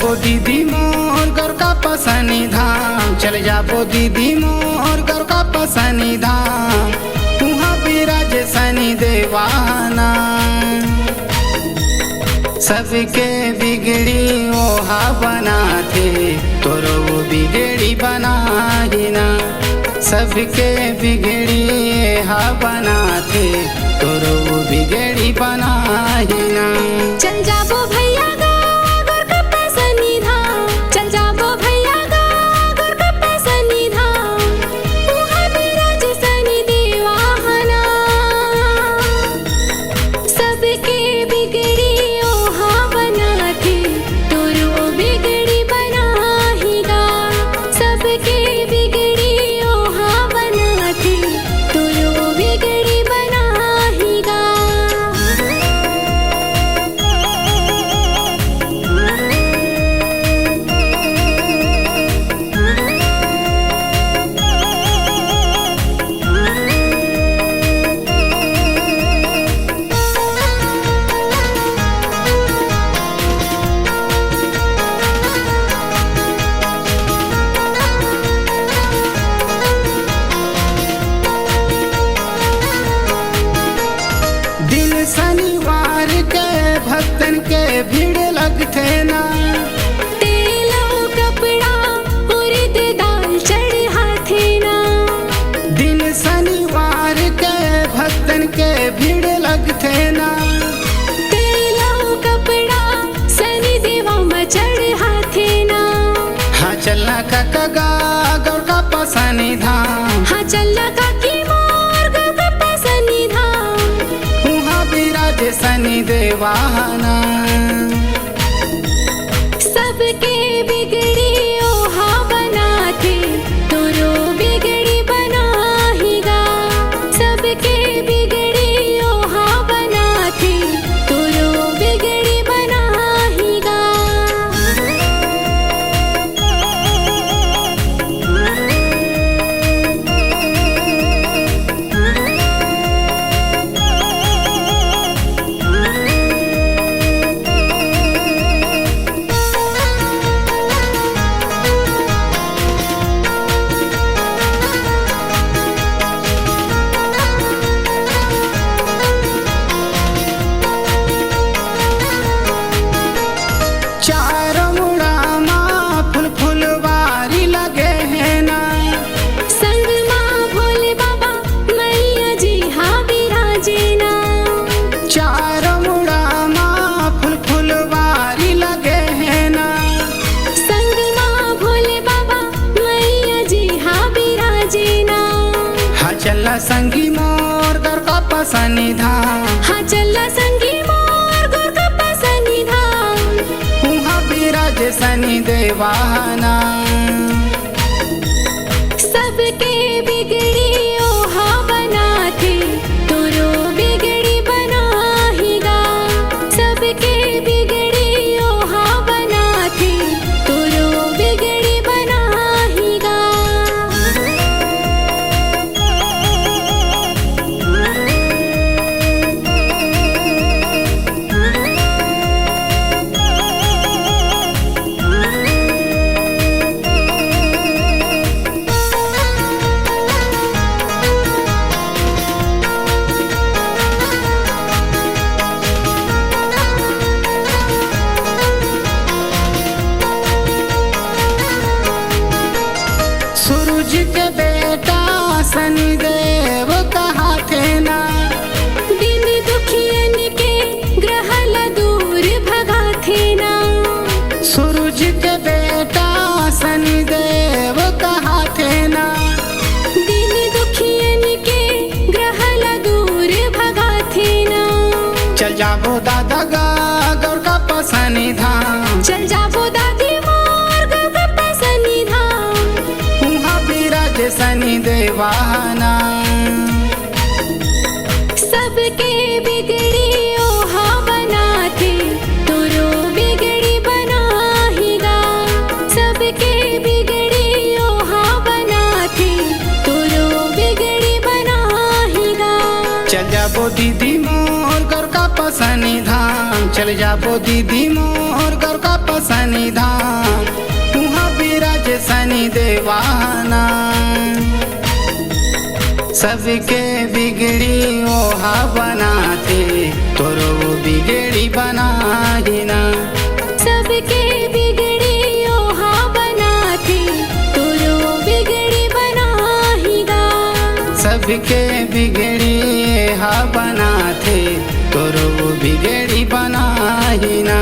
जाबो दीदी मोर घर का पसनी धाम, चल जाबो दीदी मोर घर का पसनी धाम, वहाँ बिराज शनि देवाना। सबके बिगड़ी ओहा बनाथे, तोरो वो बिगड़ी बनाही ना। सबके बिगड़ी हा बनाथे, तोरो वो बिगड़ी बनाही ना। चल जाबो भैया गा घर का पसनी धाम, चल जाबो भैया गा घर का पसनी धाम, वहाँ बिराज शनि देवाना। सबके बिगड़ी ओहा बनाथे, तोरो बिगड़ी बनाहीगा। सबके बिगड़ी ओहा बनाथे, तोरो बिगड़ी बनाहीगा। दिन शनिवार के भक्तन के भीड़ लगथे ना। तेलो कपड़ा उड़द दाल चढ़ाथे ना। दिन शनिवार के भक्तन के भीड़ लगथे ना। तेलो कपड़ा शनि देवा में चढ़ाथे ना। हाँ चलना काका गौर का पसनी धाम, हाँ चलना काकी मोर घर का पसनी धाम, वहाँ बिराज शनि देवाना। सबके बिगड़ी ओहा बनाथे, तोरो बिगड़ी बनाहीगा। सबके बिगड़ी ओहा बनाथे, तोरो बिगड़ी बनाहीगा। चार मुड़ा माँ फुल फुलवारी लगे हैं ना। संग माँ भोले बाबा मैया जी हाँ बिराजे ना। चार मुड़ा माँ फुल फुलवारी लगे हैं ना। संग माँ भोले बाबा मैया जी हाँ बिराजे ना। हाँ चलना संगी मोर घर का पसनी धाम, हाँ चला संगी मोर घर का पसनी धाम, वहाँ बिराज शनि देवाना। सबके बिगड़ी ओहा बनाथे, तोरो बिगड़ी बनाहीगा। सबके बिगड़ी ओहा बनाथे, तोरो बिगड़ी बनाहीगा। सूरज के बेटा शनि देव कहा थे ना। दिन दुखियन के ग्रहल दूर भगाथे ना। सूरज के बेटा शनि देव कहा थे ना। दिन दुखियन के ग्रहल दूर भगाथे ना। चल जाबो दादा गौर का पसनी धाम, चल जाबो दादी मोर घर का पसनी धाम, वहाँ बिराज शनि देवाना। सबके बिगड़ी ओहा बनाथे, तोरो बिगड़ी बनाहीगा। सबके बिगड़ी ओहा बनाथे, तोरो बिगड़ी बनाहीगा। चल जाबो दीदी मोर घर का पसनी धाम, चल जाबो दीदी मोर घर का शनि धाम उहाँ विराज शनि देवाना। सबके बिगड़ी ओहा बनाते तोरो बिगड़ी बनाही ना। सबके बिगड़ी ओहा बनाते तोरो बिगड़ी बनाहीगा। सबके बिगड़ी हा बनाते तोरो बिगड़ी बनाही ना।